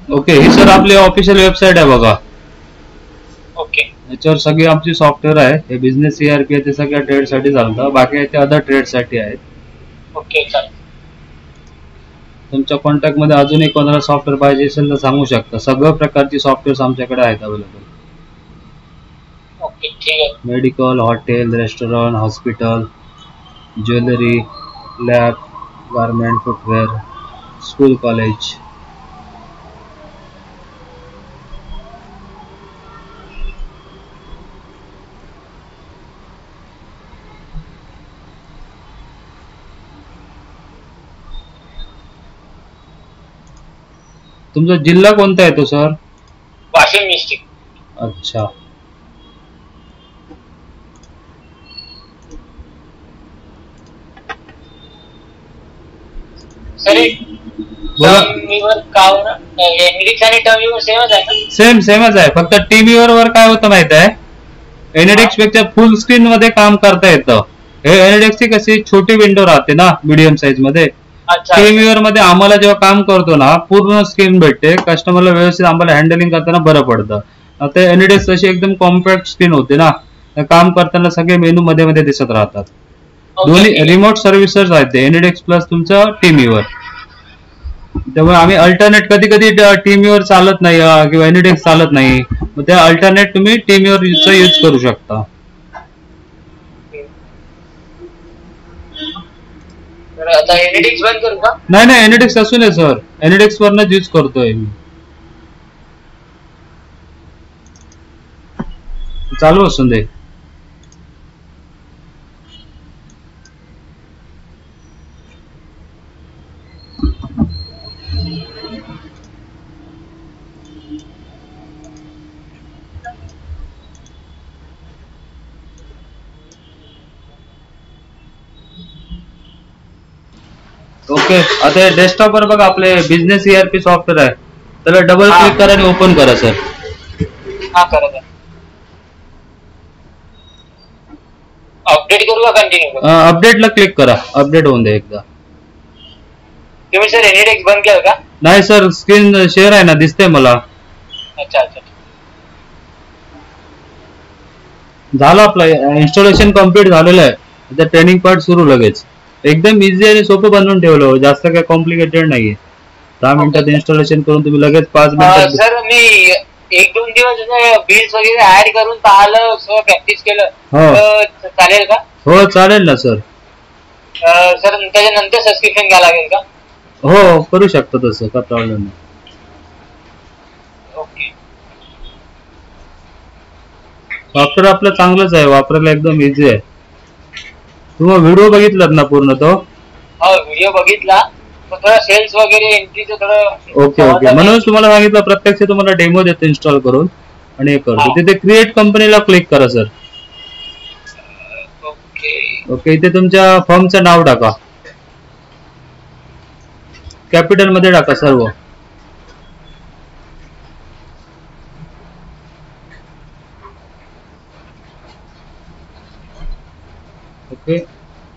Okay, ही sir आपली official website आहे बघा. ओके. याच्यावर सगळी आमची सॉफ्टवेअर आहे. हे बिझनेस ERP आहे ते सगळ्या ट्रेड साठी चालतं, बाकी ते अदर ट्रेड साठी आहेत. ओके चालेल. तुमच्या कॉन्टॅक्ट मध्ये अजूनही कोणाला सॉफ्टवेअर पाहिजे असेल तर सांगू शकता. सगळ्या प्रकारची सॉफ्टवेअर आमच्याकडे आहेत अवेलेबल. ओके ठीक आहे. Medical, hotel, restaurant, hospital, jewellery, lab, garment, footwear, school, college. तुमचा जिल्हा कोणता येतो सर? वाशिम डिस्ट्रिक्ट. अच्छा. सर टर्मवर का एनएडिक्स आणि टर्मवर सेमच आहे ना? सेमच आहे, फक्त टीव्हीवर वर काय होतं माहित आहे, एनएडिक्स पेक्षा फुल स्क्रीन मध्ये काम करता येतं. हे एनएडिक्स ची कशी छोटी विंडो राहते ना मीडियम साईज मध्ये, टीव्हीवर मध्ये आम्हाला जेव्हा काम करतो ना पूर्ण स्क्रीन भेटते, कस्टमरला व्यवस्थित आम्हाला हँडलिंग करताना बरं पडतं. आता एनएडिक्स तशी एकदम कॉम्पॅक्ट स्क्रीन होते ना, काम करताना सगळे मेनू मध्ये मध्ये दिसत राहतात. दोन्ही रिमोट सर्व्हिसेस आहेत ते एनएडिक्स प्लस तुमचं टीव्हीवर. त्यामुळे आम्ही अल्टरनेट कधी कधी टीव्हीवर चालत नाही किंवा एनएडिक्स चालत नाही, मग त्या अल्टरनेट तुम्ही टीव्हीवर यूज करू शकता. आता एनएडिक्स बंद करू का? नाही एनएडिक्स असू नये सर, एनएडिक्स वरनच यूज करतोय मी. चालू असून दे. ओके, आता डेस्कटॉपवर बघा आपले बिझनेस ERP सॉफ्टवेअर आहे, त्याला डबल क्लिक करा आणि ओपन करा सर. हा करा. अपडेट करू का कंटिन्यू? अपडेटला क्लिक करा, अपडेट होऊन दे एकदा. तुम्ही सर एनएडिक्स बंद केलं का? नाही सर, स्क्रीन शेअर आहे ना, दिसते मला. अच्छा अच्छा. झालं आपलं इन्स्टॉलेशन कम्प्लीट झालेलं आहे. आता ट्रेनिंग पार्ट सुरू लगेच. एकदम इझी आणि सोपं बनवून ठेवलं, जास्त काय कॉम्प्लिकेटेड नाहीये. 10 मिनिटात इन्स्टॉलेशन करून तुम्ही लगेच 5 मिनिटात. सर मी 1-2 दिवस बिल्स वगैरे ऍड करून पाहिलं, सगळं प्रॅक्टिस केलं, चालेल का? हो चालेल ना सर. सर त्याच्यानंतर सबस्क्रिप्शन घ्यावं लागेल का? हो करू शकता तसं, काय प्रॉब्लेम नाही. ओके. सॉफ्टवेअर आपलं चांगलंच आहे, वापरायला एकदम इझी आहे. तुम्ही व्हिडिओ बघितलात ना पूर्ण तो? हो व्हिडिओ बघितला, थोडं सेल्स वगैरे एंट्रीचं थोडं. ओके, म्हणूनच तुम्हाला सांगितलं प्रत्यक्ष तुम्हाला डेमो देतो इन्स्टॉल करून आणि हे करतो. तिथे क्रिएट कंपनीला क्लिक करा सर. ओके, इथे तुमच्या फर्मचं नाव टाका, कॅपिटल मध्ये टाका सर्व. ओके,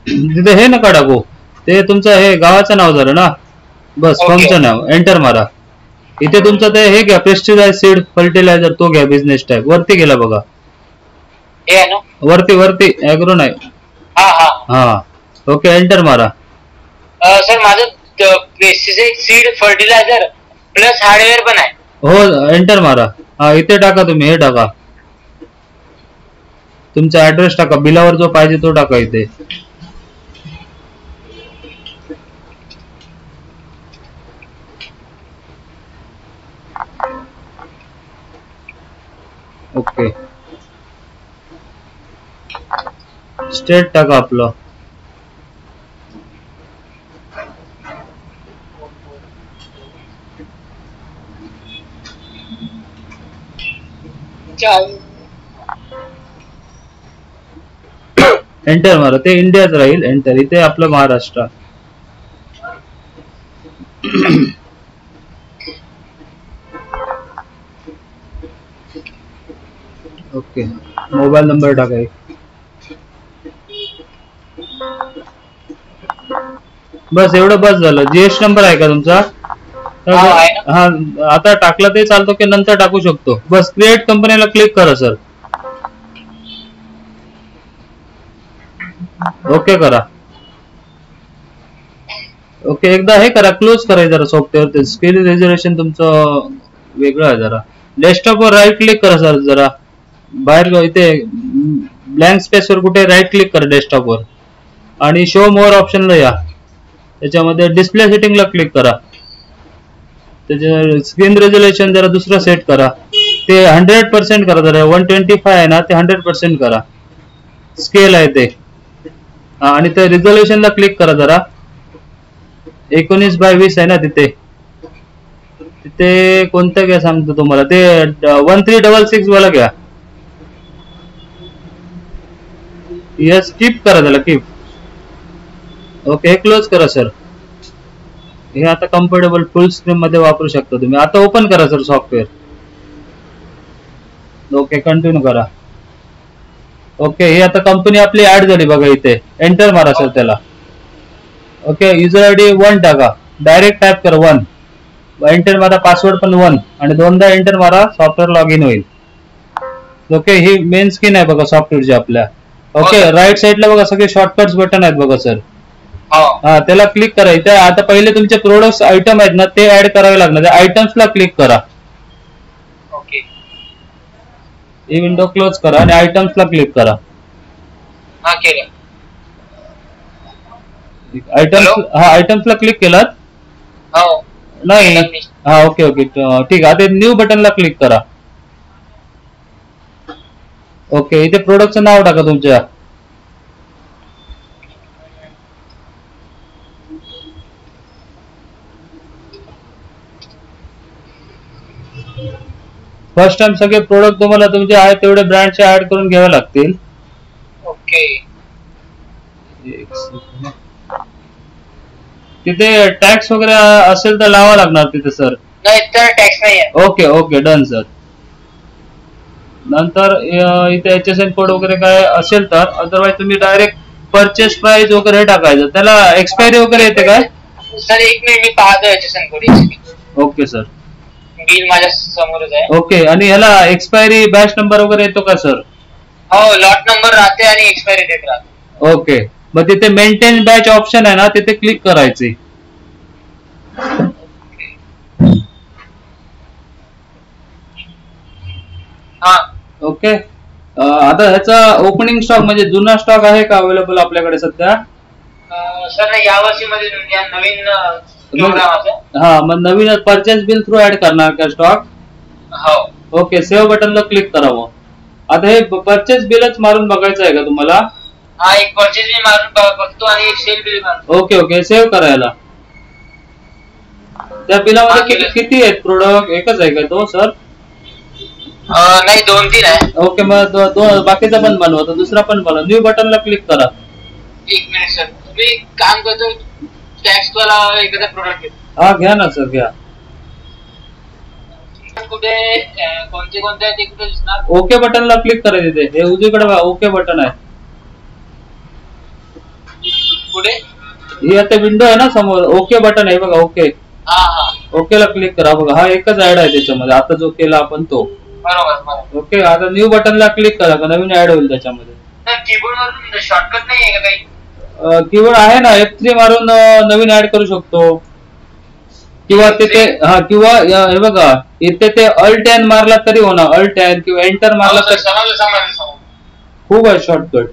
तिथे हे नका टाकू, ते तुमचं हे गावाचं नाव झालं ना, बस फर्मचं नाव एंटर मारा. इथे तुमचं ते हे घ्या, पेस्टिसाइड सीड फर्टिलायझर, तो घ्या. बिझनेस टॅग वरती गेला बघा, वरती ऍग्रो नाही. हा ओके, एंटर मारा. सर माझं pesticide seed fertiliser plus hardware पण आहे. हो एंटर मारा. हा इथे टाका, तुम्ही हे टाका, तुमचा ऍड्रेस टाका, बिलावर जो पाहिजे तो टाका इथे. ओके, स्टेट टाका आपलं. एंटर मारा, ते इंडियाच राहील. एंटर, इथे आपलं महाराष्ट्र. ओके, मोबाईल नंबर टाका एक. बस एवढं बस झालं. जीएसटी नंबर आहे का तुमचा? हा आता टाकला ते चालतो की नंतर टाकू शकतो. बस क्रिएट कंपनीला क्लिक करा सर. ओके करा. ओके एकदा हे करा, क्लोज करायचं जरा सॉफ्टवेअर. ते स्क्रीन रेझोल्युशन तुमचं वेगळं आहे जरा. डेस्कटॉपवर राईट क्लिक करा सर. जरा बाहेर इथे ब्लँक स्पेस वर कुठे राईट क्लिक करा डेस्कटॉपवर आणि शो मोर ऑप्शनला या. त्याच्यामध्ये डिस्प्ले सेटिंगला क्लिक करा. त्याच्या स्क्रीन रेझोल्युशन जरा दुसरं सेट करा. ते 100% करा. जरा 125 आहे ना, ते 100% करा. स्केल आहे ते. आणि ते रिझोल्युशनला क्लिक करा जरा. 19:20 आहे ना तिथे. तिथे कोणतं घ्या सांगतो तुम्हाला. ते 1366 वाला घ्या. यस कीप करा त्याला, कीप. ओके हे क्लोज करा सर. हे आता कम्फर्टेबल फुल स्क्रीन मध्ये वापरू शकता तुम्ही. आता ओपन करा सर सॉफ्टवेअर. ओके कंटिन्यू करा. ओके हे आता कंपनी आपली ऍड झाली बघा. इथे एंटर मारा सर त्याला. ओके युजर आयडी 1 टाका. डायरेक्ट टाईप करा 1. एंटर मारा. पासवर्ड पण 1 आणि दोनदा एंटर मारा. सॉफ्टवेअर लॉग इन होईल. ओके ही मेन स्क्रीन आहे बघा सॉफ्टवेअरची आपल्या. ओके राईट साईडला बघा सगळे शॉर्टकट्स बटन आहेत बघा सर. हा त्याला क्लिक करायचं. आता पहिले तुमचे प्रोडक्ट आयटम आहेत ना ते ऍड करावे लागणार. त्या आयटम्सला क्लिक करा. ओके ही विंडो क्लोज करा आणि आयटम्सला क्लिक करा. हा केलं. आयटम्सला क्लिक केलात? हो नाही. हा ओके ओके ठीक आहे. आता न्यू बटनला क्लिक करा. ओके इथे प्रोडक्टचं नाव टाका तुमच्या. फर्स्ट टाइम सगळे प्रोडक्ट तुम्हाला तुमचे आहेत तेवढे ब्रँडचे ऍड करून घ्यावे लागतील. ओके तिथे टॅक्स वगैरे असेल तर लावा लागणार तिथे सर. नाही तर टॅक्स नाही आहे. Okay okay done sir. नंतर इथे HSN कोड वगैरे काय असेल तर. अदरवाईज तुम्ही डायरेक्ट परचेस प्राइस वगैरे टाकायचं. त्याला एक्सपायरी वगैरे येते काय सर? एक मिनिट मी पाहतो HSN code. Okay sir. Bill माझ्या समोरच आहे. ओके आणि ह्याला एक्सपायरी बॅच नंबर वगैरे येतो का सर? हो लॉट नंबर राहते आणि एक्सपायरी डेट राहते. ओके मग तिथे मेंटेन बॅच ऑप्शन आहे ना तिथे क्लिक करायचे. हा ओके आता ह्याचा ओपनिंग स्टॉक म्हणजे जुना स्टॉक आहे का अवेलेबल आपल्याकडे सध्या? सर या वर्षी मध्ये नवीन हा मग नवीन परचेस बिल थ्रू ऍड करणार का स्टॉक? हो. ओके सेव्ह बटनला क्लिक करा. मग आता हे परचेस बिलच मारून बघायचं आहे का तुम्हाला? हा एक परचेस बिल मारून बघतो आणि एक सेल बिल मारून. ओके ओके सेव्ह करायला. त्या बिलामध्ये किती आहेत प्रोडक्ट? एकच आहे का तो सर? नाही 2-3 आहे. ओके मग बाकीचा पण बनवा. तर दुसरा पण बनवा. न्यू बटनला क्लिक करा. एक मिनिट सर मी काम करतो. टॅक्स वाला एखादा प्रोडक्ट घेतो. हा घ्या ना सर घ्या. कुठे कोणते कोणते आहे ते कुठे दिसणार? ओके बटनला क्लिक करायचं. तिथे हे उजवीकडे बघा ओके बटन आहे. कुठे? ही आता विंडो आहे ना समोर. ओके बटन आहे बघा. ओके ओकेला क्लिक करा. बघा हा एकच ऍड आहे त्याच्यामध्ये. आता जो केला आपण तो. बरोबर. ओके आता न्यू बटनला क्लिक करा. नवीन ऍड होईल त्याच्यामध्ये. कीबोर्ड वरून शॉर्टकट नाही आहे का काही? कीबोर्ड आहे ना. F3 मारून नवीन ऍड करू शकतो किंवा तिथे हा किंवा हे बघा इथे ते Alt N मारला तरी होणार. Alt N किंवा एंटर मारला तर खूप आहे शॉर्टकट.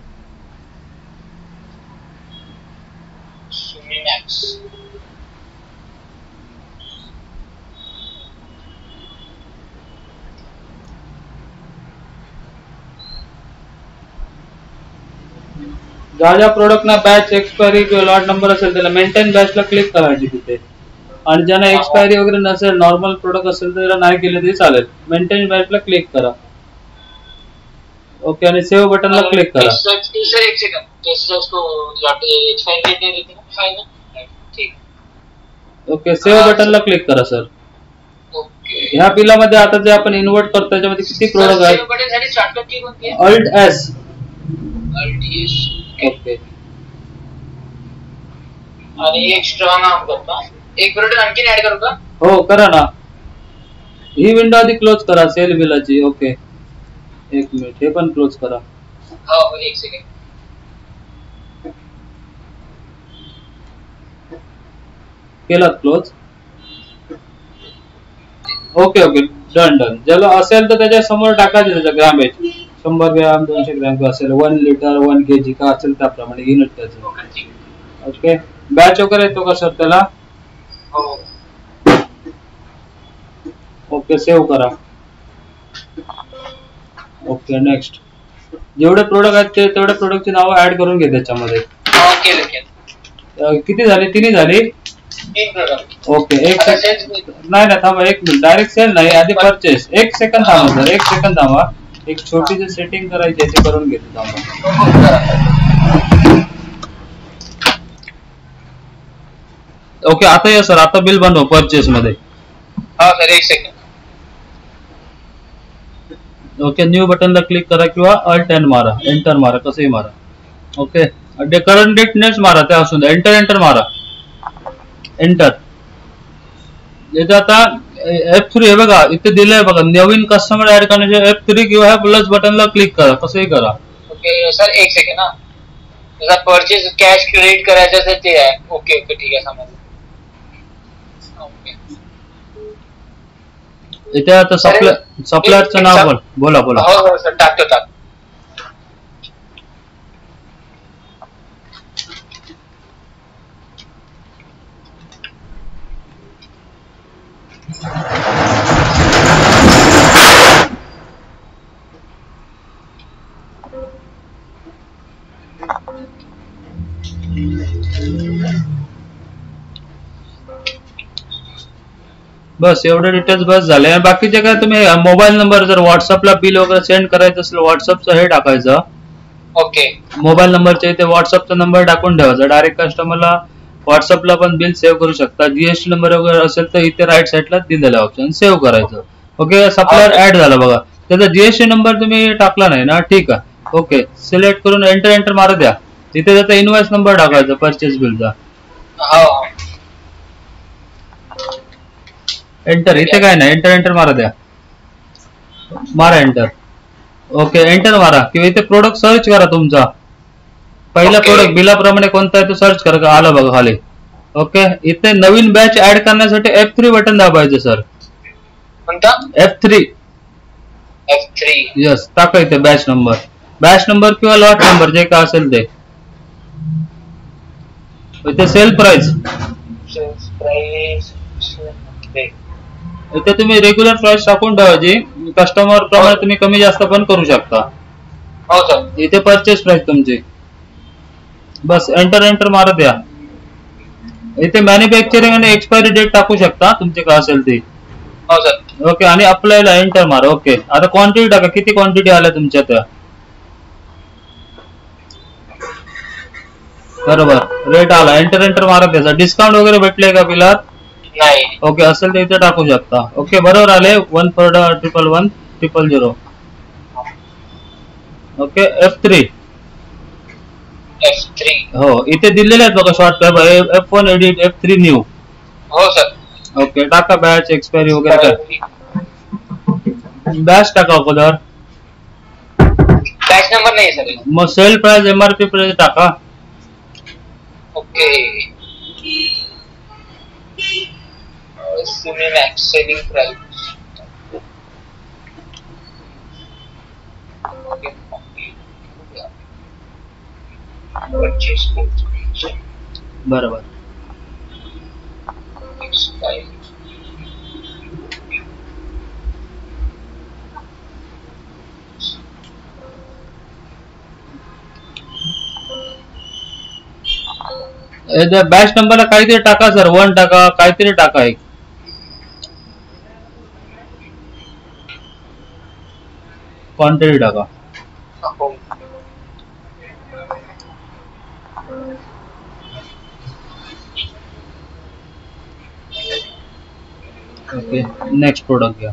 ज्या प्रोडक्ट ना बॅच एक्सपायरी किंवा लॉट नंबर असेल त्याला मेंटेन बॅचला क्लिक करायची तिथे. आणि ज्यांना एक्सपायरी वगैरे नसेल नॉर्मल प्रोडक्ट असेल तर त्याला नाही केलं तरी चालेल. मेंटेन बॅचला क्लिक करा. ओके आणि सेव्ह बटनला क्लिक करा. सर एक सेकंड ओके सेव्ह बटनला क्लिक करा सर. ह्या बिलामध्ये आता जे आपण इन्व्हर्ट करतो त्याच्यामध्ये किती प्रोडक्ट आहेत? Alt S. ओके आणि एक्स्ट्रा नाव करता. एक प्रोडक्ट आणखी ऍड करू का? हो करा ना, ही विंडो आधी क्लोज करा सेल बिलाची. ओके एक मिनिट, हे पण क्लोज करा. हो एक सेकंड. केलात close. Okay okay done done. ज्याला असेल तर त्याच्या समोर टाकायचं त्याच्या ग्रामेज, 100 ग्रॅम 200 ग्रॅम असेल, 1 लिटर 1 kg का असेल त्याप्रमाणे युनिट त्याचं. ओके बॅच वगैरे येतो का सर त्याला? हो. ओके सेव्ह करा. Okay next. जेवढे प्रोडक्ट आहेत ते तेवढे प्रोडक्टची नावं ऍड करून घे त्याच्यामध्ये. किती झाले? 3 झाली. ओके एक सेकंड. नाही नाही थांबा एक मिनिट, डायरेक्ट सेल नाही, आधी परचेस. एक सेकंड थांबा सर, एक सेकंड थांबा. एक छोटीशी सेटिंग करायची आहे ते करून घेतो थांबा. ओके आता या सर, आता बिल बनव परचेस मध्ये. हा सर एक सेकंड. ओके न्यू बटनला क्लिक करा किंवा अल्ट एन मारा, एंटर मारा, कसंही मारा. ओके करंट डेट नेक्स्ट मारा, ते असून एंटर एंटर मारा. एंटर. इथे आता F3 हे बघा, इथे दिलंय बघा नवीन कस्टमर ऍड करण्याचे F3 किंवा ह्या प्लस बटनला क्लिक करा, कसंही करा. ओके सर एक सेकंड ना, जसा परचेस कॅश क्रेडिट करायचं असेल ते आहे. ओके ओके ठीक आहे समजलं. इथे आता सप्लायरचं नाव बोला बोला. हो सर टाकतो. बस एवढे डिटेल्स बस झाले. बाकीचे काय तुम्ही मोबाईल नंबर, जर व्हॉट्सअपला बिल वगैरे सेंड करायचं असेल व्हॉट्सअपचं हे टाकायचं. ओके मोबाईल नंबरच्या इथे व्हॉट्सअपचा नंबर टाकून ठेवायचा, डायरेक्ट कस्टमरला व्हॉट्सअपला पण बिल सेव्ह करू शकता. जीएसटी नंबर वगैरे असेल तर इथे राईट साईडला दिलेला ऑप्शन सेव्ह करायचं. ओके सप्लायर ऍड झाला बघा, त्याचा जीएसटी नंबर तुम्ही टाकला नाही ना, ठीक आहे. ओके सिलेक्ट करून एंटर एंटर मारा द्या. तिथे त्याचा इनवॉइस नंबर टाकायचा परचेस बिलचा. एंटर. इथे काय नाही, एंटर एंटर मारा द्या, मारा एंटर. ओके एंटर मारा किंवा इथे प्रोडक्ट सर्च करा तुमचा पहिला प्रोडक्ट बिलाप्रमाणे कोणता आहे तो सर्च करा, आलं बघा खाली. ओके इथे नवीन बॅच ऍड करण्यासाठी F3 button दाबायचं sir. F3. Yes टाका इथे बॅच नंबर किंवा लॉट नंबर जे काय असेल ते. इथे सेल प्राइस, इथे तुम्ही रेग्युलर प्राइस टाकून ठेवायची, कस्टमर प्रमाणे तुम्ही कमी जास्त पण करू शकता. हो सर. इथे परचेस प्राइस तुमची, बस एंटर एंटर मारत या. इथे मॅन्युफॅक्चरिंग आणि एक्सपायरी डेट टाकू शकता तुमचे काय असेल ते. हो सर. ओके आणि अप्लायला एंटर मारा. ओके आता क्वांटिटी टाका, किती क्वांटिटी आल्या तुमच्या त्या, बरोबर रेट आला, एंटर एंटर मारा त्याचा. डिस्काउंट वगैरे भेटले का बिलात? नाही. ओके असेल तर इथे टाकू शकता. ओके बरोबर आले. 1411100. Okay F3. हो इथे दिलेले आहेत बघा shortcut, F1 edit F3 new. हो सर. ओके टाका बॅच एक्सपायरी वगैरे काय, बॅच टाका अगोदर. बॅच नंबर नाही सर. मग सेल प्राइस MRP प्राइस टाका. Okay selling price. बरोबर. बॅच नंबरला काहीतरी टाका सर, 1 टाका, काहीतरी टाका. एक क्वांटिटी टाका. ओके नेक्स्ट प्रोडक्ट घ्या.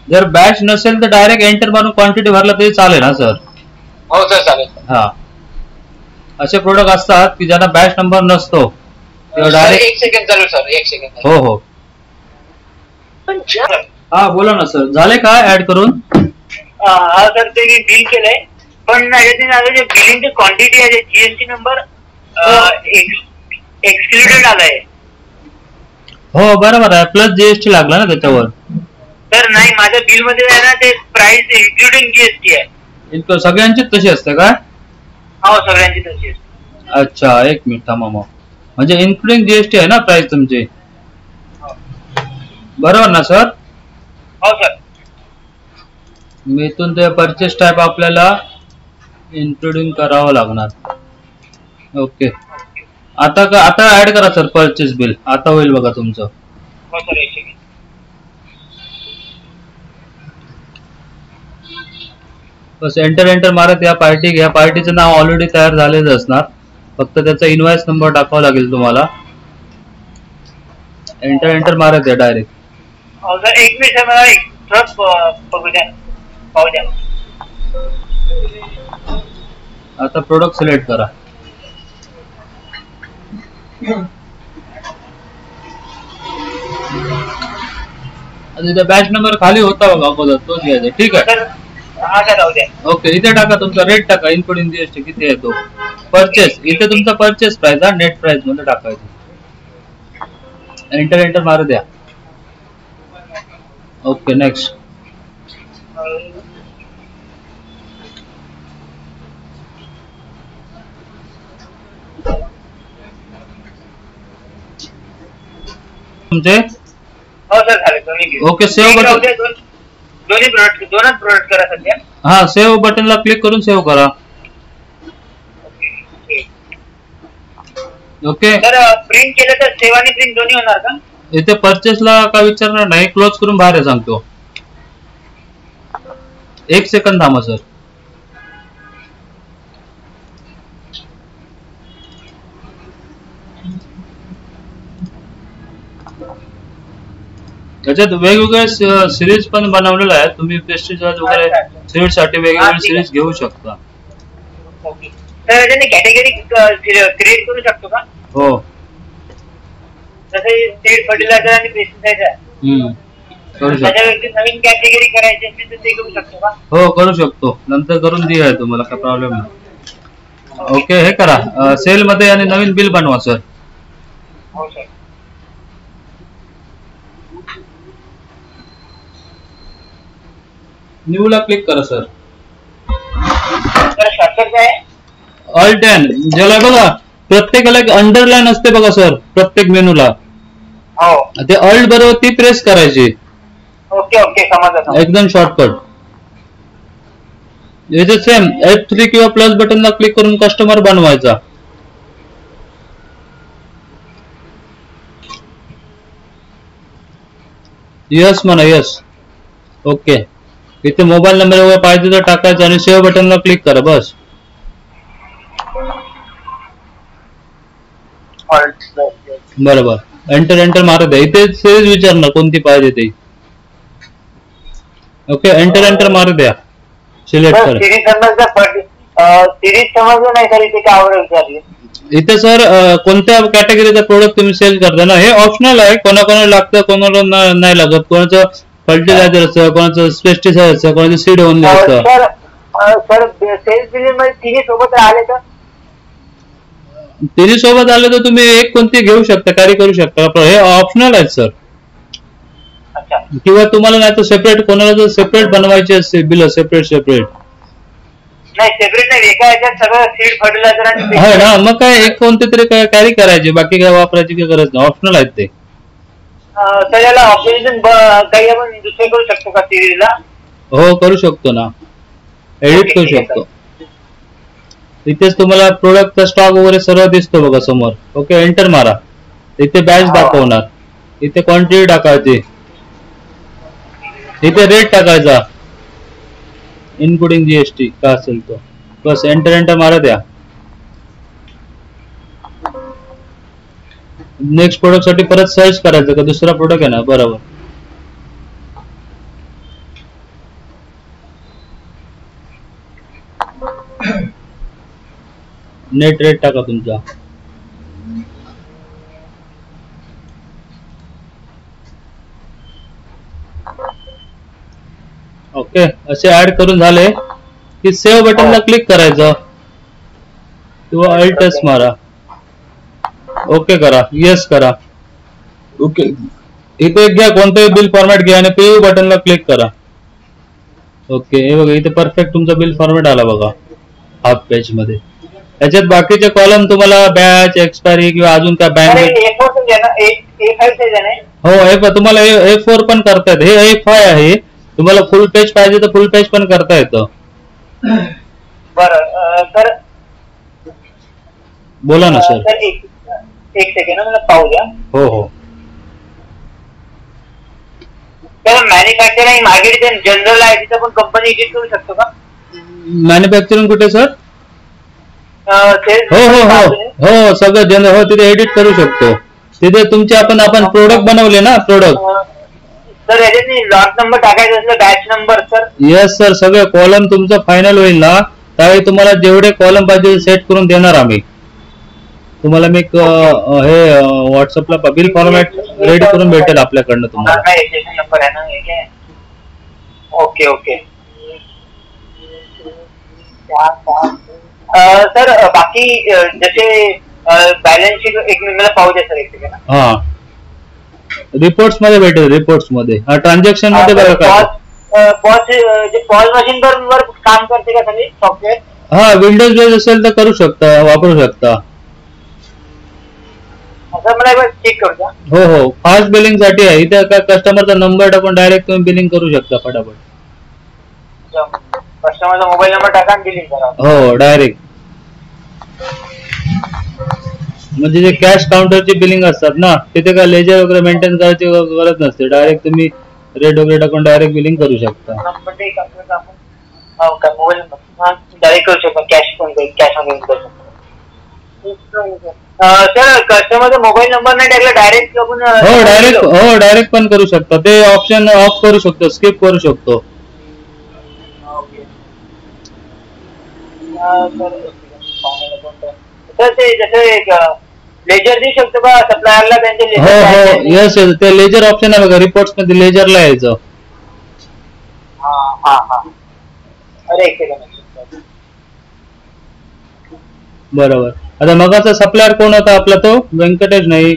जर बॅच नसेल तर डायरेक्ट एंटर मारून क्वांटिटी भरला तरी चालेल ना सर? हो सर चालेल. हा असे प्रोडक्ट असतात की ज्यांना बॅच नंबर नसतो डायरेक्ट. एक सेकंड चालू सर, एक सेकंड. हो हो हा बोला ना सर, झाले का ऍड करून? हा सर, ते मी बिल केलंय, पण जे बिलिंगची क्वांटिटी आहे जीएसटी नंबर एक्सक्लुडेड आलाय. हो बरोबर आहे, प्लस जीएसटी लागला ना त्याच्यावर. तर नाही, माझ्या बिल मध्ये आहे ना ते प्राइस इन्क्लुडिंग जीएसटी आहे. सगळ्यांची तशी असते का? हो सगळ्यांची तशी असते. अच्छा एक मिनिट थांबा मग, म्हणजे इन्क्लुडिंग जीएसटी आहे ना प्राइस तुमची, बरोबर ना सर? हो सर. इथून ते परचेस टाईप आपल्याला इन्क्लुडिंग करावं लागणार. ओके आता ऍड करा सर परचेस बिल, आता होईल बघा तुमचं. हो सर, एक सेकंड. बस एंटर मारत या पार्टीचं नाव ऑलरेडी तयार झालेलं असणार, फक्त त्याचा इनवॉइस नंबर टाकावा लागेल तुम्हाला. एंटर मारत या डायरेक्ट. हो सर, एक मिनिट मला एक ट्रक बघू द्या, पाहू द्या. आता प्रोडक्ट सिलेक्ट करा. इथे बॅच नंबर खाली होता बघा अगोदर, तोच घ्यायचा. ठीक आहे, ओके. इथे टाका तुमचा रेट, टाका इन्क्लुडिंग जीएसटी किती आहे तो. परचेस, इथे तुमचा परचेस प्राइस हा नेट प्राइस मध्ये टाकायचं. एंटर मारू द्या. Okay next. तुमचे हो सर झाले दोन्ही. ओके सेव्ह बटन, दोनच प्रोडक्ट करा सध्या. हा सेव्ह बटनला क्लिक करून सेव्ह करा. ओके तर प्रिंट केलं तर सेव्ह आणि प्रिंट दोन्ही होणार का? इथे परचेसला का विचारणार नाही, क्लोज करून बाहेर सांगतो. एक सेकंद थांबा सर. त्याच्यात वेगवेगळे सिरीज पण बनवलेले आहेत, तुम्ही पेस्टिसाइड वगैरे सीड साठी वेगवेगळे सिरीज घेऊ शकता. ओके, तर त्याने कॅटेगरी क्रिएट करू शकतो का? हो, जसे सीड फर्टिलायझर आणि पेस्टिसाइड आहे, करू शकतो. नवीन कॅटेगरी करायची असेल तर ते करू शकतो का? हो करू शकतो, नंतर करून दिया आहे तुम्हाला, काय प्रॉब्लेम नाही. ओके हे करा सेल मध्ये आणि नवीन बिल बनवा सर. हो सर. न्यू ला क्लिक करा सर. शॉर्टकट काय आहे? ऑल्ट एन, ज्याला बघा प्रत्येकाला एक अंडरलाईन असते बघा सर प्रत्येक मेनूला. हो, ते ऑल्ट बरोबर ती प्रेस करायची. ओके ओके, समजलं. एकदम शॉर्टकट. याचे सेम F3 किंवा प्लस बटनला क्लिक करून कस्टमर बनवायचा. यस म्हणा, यस. ओके, इथे मोबाईल नंबर वगैरे पाहिजे तर टाकायचा आणि सेव्ह बटनला क्लिक करा बस. बरोबर, एंटर मारत आहे. इथे सिरीज विचारणार कोणती पाहिजे ते. ओके एंटर मारू द्या, सिलेक्ट करा. सिरीज समजलं नाही सर, इथे काय आवडेल विचारली. इथे सर कोणत्या कॅटेगरीचा प्रोडक्ट तुम्ही सेल करता ना, हे ऑप्शनल आहे. कोणाकोणाला लागतं, कोणाला नाही लागत. कोणाचं फर्टिलायझर असतं, कोणाचं पेस्टिसाइड असतं, कोणाचं सीड ओनली असतं. सर सेल्स बिलिंग मध्ये तिन्ही सोबत आले तर? तिन्ही सोबत आले तर तुम्ही एक कोणती घेऊ शकता, कॅरी करू शकता. हे ऑप्शनल आहेत सर. किंवा तुम्हाला नाही तर सेपरेट, कोणाला जर सेपरेट बनवायचे असते बिल, सेपरेट नाही, सेपरेट नाही, एका ह्याच्यात सगळं सीड फर्टिलायझर आणि आहे ना, मग काय एक कोणते तरी कॅरी करायचे, बाकी काय वापरायची काही गरज नाही. ऑप्शनल आहेत ते. तर याला ऑप्शन काही आपण दुसरे करू शकतो का सिरीजला? हो करू शकतो ना, एडिट करू शकतो. इथेच तुम्हाला प्रोडक्टचा स्टॉक वगैरे सर्व दिसतो बघा समोर. ओके एंटर मारा. इथे बॅच दाखवणार, इथे क्वांटिटी टाकायची, इथे रेट टाकायचा इन्क्लुडिंग जीएसटी का असेल तो. बस एंटर मारा द्या. नेक्स्ट प्रोडक्ट साठी परत सर्च करायचं का दुसरा प्रोडक्ट आहे ना, बरोबर. नेट रेट टाका तुमचा. ओके, असे ऍड करून झाले की सेव्ह बटनला क्लिक करायचं किंवा अल्ट मारा. ओके करा, येस करा. ओके, इथे घ्या कोणतंही बिल फॉर्मॅट घ्या आणि पे बटनला क्लिक करा. ओके, हे बघा इथे परफेक्ट तुमचा बिल फॉर्मॅट आला बघा हाफ पेज मध्ये. याच्यात बाकीचे कॉलम तुम्हाला बॅच, एक्सपायरी किंवा अजून काय बँक. हो, तुम्हाला A4 पण करता येतं. हे A5 आहे. तुम्हाला फुल पेज पाहिजे तर फुल पेज पण करता येतं. बरं सर, बोला ना सर. एक सेकंड मला पाहू द्या. हो हो. तर मॅन्युफॅक्चरिंग मार्केटिंग जनरल आहे तिथं पण कंपनी एडिट करू शकतो का? मॅन्युफॅक्चरिंग कुठे सर? हो हो हो हो, सगळं जनरल. हो, तिथे एडिट करू शकतो. तिथे तुमचे आपण प्रोडक्ट बनवले ना, प्रोडक्ट. सर याच्यात लॉट नंबर टाकायचं असलं, batch number sir. Yes sir, सगळे कॉलम तुमचं फायनल होईल ना त्यावेळी तुम्हाला जेवढे कॉलम पाहिजे सेट करून देणार आम्ही. तुम्हाला मी हे व्हॉट्सअपला बिल फॉर्मॅट रेडी करून भेटेल आपल्याकडनं तुम्हाला. नंबर आहे ना. Okay okay sir. बाकी जसे बॅलन्स शीट एक मला पाहू द्या सर, एक सेकंड. हा, रिपोर्ट्स मध्ये भेटेल. रिपोर्ट्स मध्ये ट्रान्झॅक्शन मध्ये बघा काय पॉज मशीन वर काम करते का सगळे सॉफ्टवेअर? हा, विंडोज बेस असेल तर करू शकता, वापरू शकता. मला एकदा चेक करू द्या. हो हो, फास्ट बिलिंग साठी आहे. इथे कस्टमरचा नंबर टाकून डायरेक्ट तुम्ही बिलिंग करू शकता फटाफट. कस्टमरचा मोबाईल नंबर टाका आणि बिलिंग करा. हो, डायरेक्ट. म्हणजे जे कॅश काउंटरची बिलिंग असतात ना, तिथे काय लेजर वगैरे मेंटेन करायची गरज नसते. डायरेक्ट तुम्ही रेट वगैरे टाकून डायरेक्ट बिलिंग करू शकता. मोबाईल नंबर डायरेक्ट करू शकता. कॅश ऑन करू शकता. सर, कस्टमरचा मोबाईल नंबर नाही टाकला डायरेक्ट आपण. हो, डायरेक्ट पण करू शकता. ते ऑप्शन ऑफ करू शकतो, स्किप करू शकतो. सर ते जसं लेजर देऊ शकतो का सप्लायरला त्यांचे? हो हो, येस येस, ते लेजर ऑप्शन आहे बघा. रिपोर्ट्स मध्ये लेजरला यायचं. अरे एक सेकंड. बरोबर. आता मगाचा सप्लायर कोण होता आपला? तो व्यंकटेश नाही.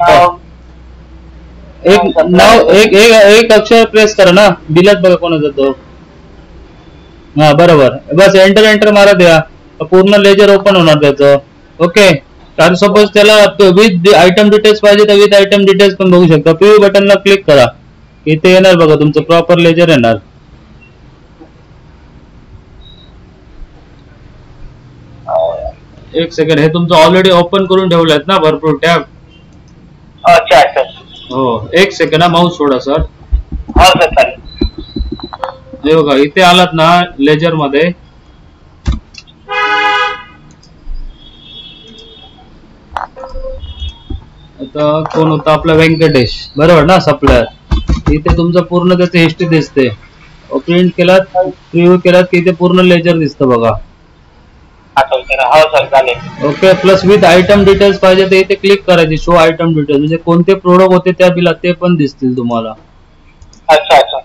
एक नाव, एक अक्षर प्रेस करा ना, दिलात बघा कोणाचा तो. हा, बरोबर. बस एंटर मारा द्या, पूर्ण लेजर ओपन होणार त्याचं. ओके. तर सपोज त्याला विथ आयटम डिटेल्स पाहिजे तर विथ आयटम डिटेल्स पण बघू शकता. प्रिव्ह्यू बटनला क्लिक करा, इथे येणार बघा तुमचं प्रॉपर लेजर येणार. एक सेकंड, हे तुमचं ऑलरेडी ओपन करून ठेवलेत ना भरपूर टॅब? अच्छा अच्छा. हो, एक सेकंड हा, माऊस सोडा सर. हो सर, चालेल. हे बघा इथे आलात ना लेजर मध्ये. आता कोण होता आपला? व्यंकटेश, बरोबर ना, सप्लायर. इथे तुमचं पूर्ण त्याची हिस्ट्री दिसते. प्रिंट केलात, प्रिव्ह्यू केलात की इथे पूर्ण लेजर दिसतं बघा. Okay. Plus with item details पाहिजे तर इथे क्लिक करायची, शो आयटम डिटेल्स, म्हणजे कोणते प्रोडक्ट होते त्या बिलात ते पण दिसतील तुम्हाला. अच्छा अच्छा.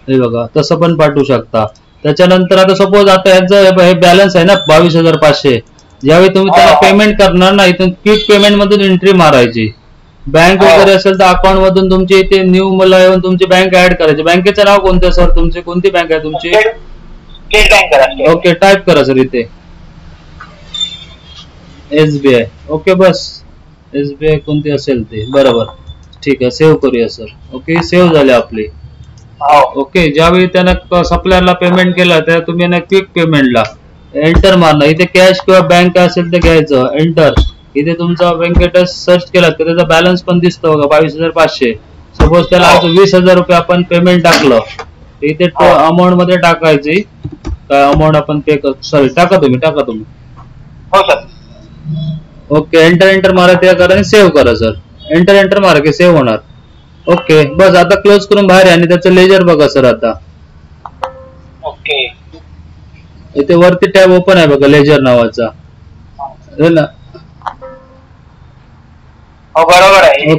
हे बघा, तसं पण पाठवू शकता. त्याच्यानंतर आता सपोज आता यांचं हे बॅलन्स आहे ना 22,500. ज्यावेळी तुम्ही त्याला पेमेंट करणार ना, इथून क्विक पेमेंट मधून एंट्री मारायची. बँक वगैरे असेल तर अकाउंट मधून तुमची इथे न्यू मला येऊन तुमची बँक ऍड करायची. बँकेचं नाव कोणतं सर तुमची? कोणती बँक आहे तुमची? State bank. ओके, टाईप करा सर इथे SBI. ओके, बस SBI कोणती असेल ते. बरोबर, ठीक आहे. सेव्ह करूया सर. ओके, सेव्ह झाले आपले. ओके. ज्यावेळी त्यानं सप्लायरला पेमेंट केलं त्या तुम्ही ना क्विक पेमेंटला एंटर मारणार. इथे कॅश किंवा बँक असेल तर घ्यायचं, एंटर. इथे तुमचा व्यंकटेश सर्च केला तर त्याचा बॅलन्स पण दिसतो बघा 22,500. सपोज त्याला आज 20,000 रुपये आपण पेमेंट टाकलं, इथे अमाऊंट मध्ये टाकायची. काय अमाऊंट आपण पे कर, सॉरी टाका तुम्ही. हो सर. ओके, एंटर मारा त्या करा आणि सेव्ह करा सर. एंटर मारा की सेव्ह होणार. ओके, बस आता क्लोज करून बाहेर आणि त्याचं लेजर बघा सर. आता ओके, इथे वरती टॅब ओपन आहे बघा लेजर नावाचा. बरोबर आहे.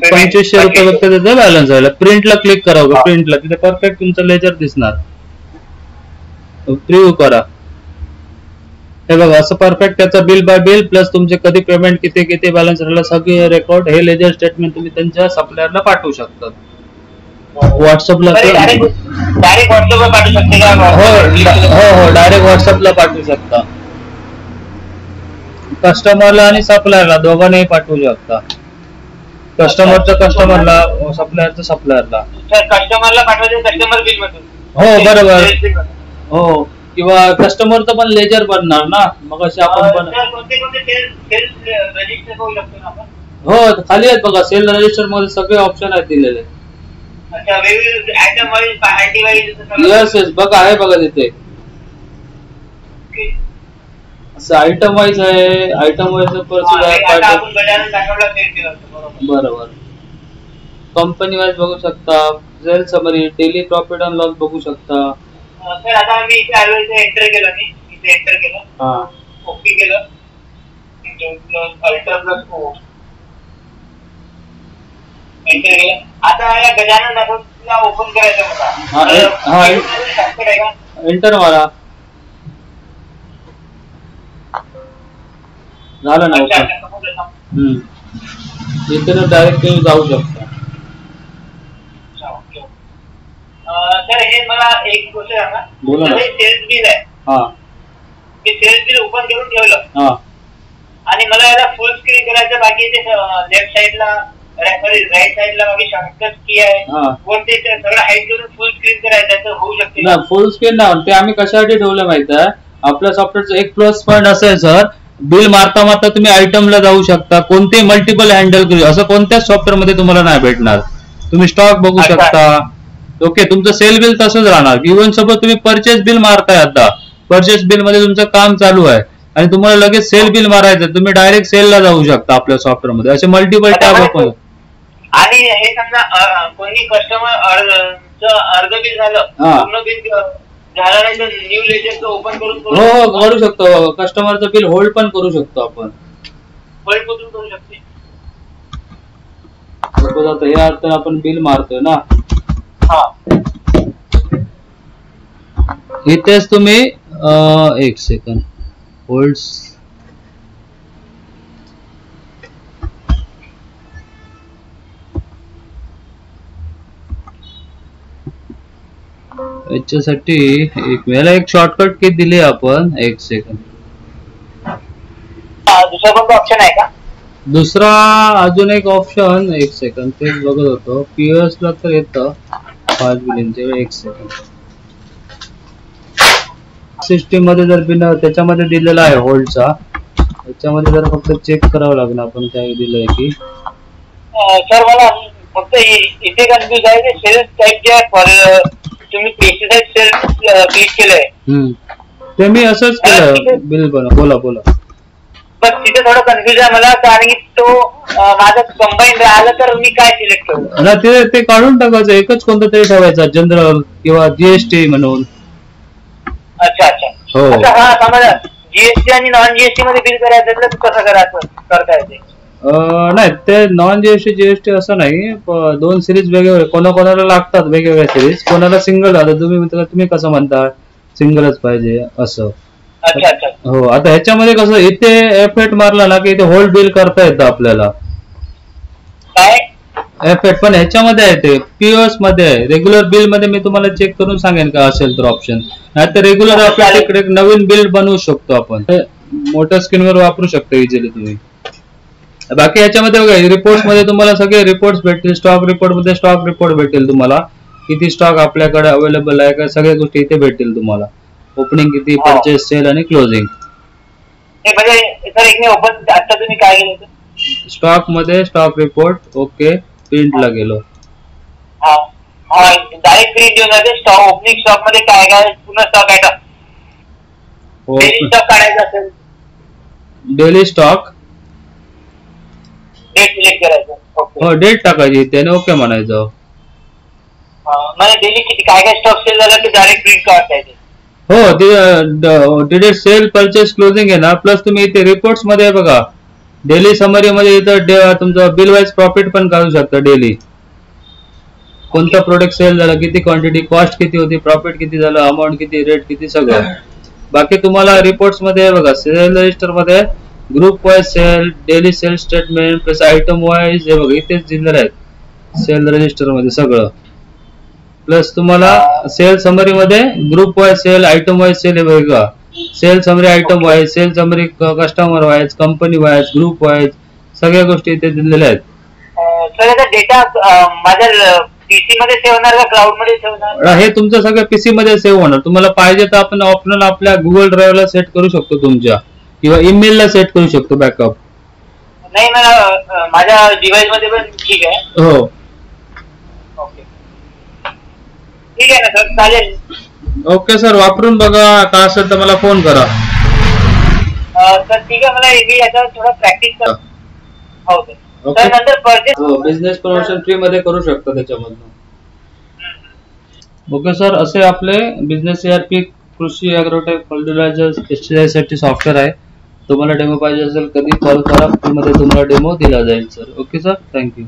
2500 रुपये फक्त त्याचा बॅलन्स व्हायला. प्रिंटला क्लिक करा, प्रिंटला तिथे परफेक्ट तुमचं लेजर दिसणार. प्रिव्ह्यू करा. हे बघा असं परफेक्ट त्याचं बिल बाय बिल प्लस तुमचे कधी पेमेंट किती किती बॅलन्स राहिला सगळे रेकॉर्ड हे लेजर स्टेटमेंट तुम्ही त्यांच्या सप्लायरला पाठवू शकता. व्हॉट्सअपला डायरेक्ट व्हॉट्सअपला पाठवू शकते का? हो डायरेक्ट व्हॉट्सअपला पाठवू शकता. कस्टमरला आणि सप्लायरला दोघांनाही पाठवू शकता. कस्टमरचं कस्टमरला, सप्लायरचं सप्लायरला. कस्टमरला पाठवायचं कस्टमर बिल मधून. हो बरोबर. हो किंवा कस्टमरचं पण लेजर बनणार ना मग असे आपण पण. हो खाली आहेत बघा सेल रजिस्टर मध्ये सगळे ऑप्शन आहेत दिलेले. येस येस बघा आहे बघा तिथे असं आयटम वाईज आहे. आयटम वाईज बरोबर. कंपनी वाईज बघू शकता. Sale summary, daily profit and loss बघू शकता. सर आता मी इथे आलो, इथे एंटर केलं, मी इथे एंटर केलं, ओके केलं, अल्टर प्लस एंटर केलं. आता या गजानन दाखवला ओपन करायचं मला. एंटर मारा. झालं ना ओपन. इथे डायरेक्ट तुम्ही जाऊ शकता. सर हे मला एक गोष्ट सांगा. सेल्स बिल आहे, मी सेल्स बिल ओपन करून ठेवलं आणि मला याला फुल स्क्रीन करायचं बाकी. लेफ्ट साइडला राईट साइडला बाकी शॉर्टकट की आहे कोणते सगळं हाईड करून फुल स्क्रीन करायचं तर होऊ शकते ना? फुल स्क्रीन ना ते आम्ही कशासाठी ठेवलं माहिती आहे. आपल्या सॉफ्टवेअरचं एक प्लस पॉईंट असेल सर, बिल मारता मारता तुम्ही आयटमला जाऊ शकता. कोणतेही मल्टिपल हँडल करू असं कोणत्याच सॉफ्टवेअर मध्ये तुम्हाला नाही भेटणार. तुम्ही स्टॉक बघू शकता. ओके तुमचं सेल बिल तसंच राहणार. इव्हन सपोज तुम्ही परचेस बिल मारताय, आता परचेस बिल मध्ये तुमचं काम चालू आहे आणि तुम्हाला लगेच सेल बिल मारायचं, तुम्ही डायरेक्ट सेलला जाऊ शकता आपल्या सॉफ्टवेअर मध्ये. असे मल्टिपल टॅब ओपन. आणि हे समजा कोणी कस्टमर अर्ध बिल झालं, पूर्ण बिल झालं नाही तर न्यू लेजर ओपन करून हो करू शकतो. कस्टमरचं बिल होल्ड पण करू शकतो आपण. होल्ड कुठून करू शकते? सपोज आता हे आता आपण बिल मारतोय ना, इथेच तुम्ही एक सेकंड होल्ड. याच्यासाठी एक शॉर्टकट की दिली आपण. एक सेकंड. दुसरा कोणता ऑप्शन आहे का? दुसरा अजून एक ऑप्शन. एक सेकंड तेच बघत होतो. पीएस ला तर येतं फास्ट बिलिंगचे. एक सेकंड. सिस्टीम मध्ये जर बिल त्याच्यामध्ये दिलेला आहे होल्डचा, त्याच्यामध्ये जर फक्त चेक करावं लागणार आपण काय दिलंय की. सर मला फक्त इथे कन्फ्युज आहे की सेल्स टाईप जे आहे तुम्ही पेस्टिसाइड सेल्स क्लिक केलंय ते मी असंच केलं बिल. बोला बोला. बस तिथे थोडं कन्फ्युज आहे मला, कारण की तो माझं कंबाईन राहिलं तर मी काय सिलेक्ट करू ना? ते काढून टाकायचं, एकच कोणतं तरी ठेवायचं, जनरल किंवा जीएसटी म्हणून. अच्छा अच्छा हो. हा समजा जीएसटी आणि नॉन जीएसटी मध्ये बिल करायचं तर कसं करायचं करता येते? नाही ते नॉन जीएसटी जीएसटी असं नाही. दोन सिरीज वेगवेगळे कोणाकोणाला लागतात, वेगवेगळ्या सिरीज. कोणाला सिंगल आलं. तुम्ही कसं म्हणता सिंगलच पाहिजे असं? अच्छा अच्छा हो. आता ह्याच्यामध्ये कसं इथे एफेक्ट मारला ना की इथे होल्ड बिल करता येतं आपल्याला. काय एफेक्ट पण ह्याच्यामध्ये आहे, ते पीओएस मध्ये आहे. रेग्युलर बिल मध्ये मी तुम्हाला चेक करून सांगेन का असेल तर ऑप्शन. नाही तर रेग्युलर आपल्या तिकडे नवीन बिल बनवू शकतो आपण. मोठ्या स्क्रीनवर वापरू शकतो इझिली तुम्ही. बाकी ह्याच्यामध्ये बघा रिपोर्ट्स मध्ये तुम्हाला सगळे रिपोर्ट्स भेटतील. स्टॉक रिपोर्ट मध्ये स्टॉक रिपोर्ट भेटेल तुम्हाला, किती स्टॉक आपल्याकडे अवेलेबल आहे का सगळ्या गोष्टी इथे भेटतील तुम्हाला. ओपनिंग किती, परचेस, सेल आणि क्लोजिंग. आता तुम्ही काय केलं? स्टॉक मध्ये स्टॉक रिपोर्ट. ओके प्रिंटला गेलो. डायरेक्ट प्रिंट घेऊन जाते. स्टॉक ओपनिंग स्टॉक मध्ये काय काय पूर्ण स्टॉक आयटम. डेली स्टॉक काढायचा असेल, डेली स्टॉक डेट सिलेक्ट करायचं. हो डेट टाकायची त्याने ओके म्हणायचं. म्हणजे डेली किती काय काय स्टॉक सेल झाला की डायरेक्ट प्रिंट काढता येते. हो, डिटेल सेल परचेस क्लोजिंग आहे ना, प्लस तुम्ही इथे रिपोर्ट्स मध्ये बघा, डेली समरी मध्ये इथं तुमचं बिल वाईज प्रॉफिट पण काढू शकता डेली. कोणता प्रोडक्ट सेल झाला, किती क्वांटिटी, कॉस्ट किती होती, प्रॉफिट किती झालं, अमाऊंट किती, रेट किती, सगळं. बाकी तुम्हाला रिपोर्ट्स मध्ये बघा, सेल रजिस्टर मध्ये group wise sale, daily sale statement plus item wise हे बघा इथेच दिलेलं आहेत सेल रजिस्टर मध्ये सगळं. प्लस तुम्हाला सेल समरी मध्ये group wise sale, item wise sale हे बघा, sale summary item wise, sale summary customer wise, company wise, group wise सगळ्या गोष्टी इथे दिलेल्या आहेत. सर याचा डेटा माझ्या पीसी मध्ये सेव्ह होणार का क्लाउड मध्ये सेव्ह होणार? हे तुमचं सगळं पीसी मध्ये सेव्ह होणार. तुम्हाला पाहिजे तर आपण ऑप्शनल आपल्या गुगल ड्राईव्ह ला सेट करू शकतो तुमच्या, किंवा ईमेल ला सेट करू शकतो बॅकअप. नाही मला माझ्या डिव्हाइस मध्ये पण ठीक आहे. हो ओके ठीक आहे ना सर, चालेल. ओके सर, वापरून बघा, काय असेल तर मला फोन करा. सर ठीक आहे, मला मी याचा थोडा प्रॅक्टिस कर. हो सर, नंतर परचेस बिझनेस प्रमोशन फ्री मध्ये करू शकता त्याच्यामधून. ओके सर, असे आपले बिझनेस ERP कृषी ॲग्रोटेक फर्टिलायझर साठी सॉफ्टवेअर आहे. तुम्हाला डेमो पाहिजे असेल कधी कॉल करा, फ्री मध्ये तुम्हाला डेमो दिला जाईल सर. Okay sir, thank you.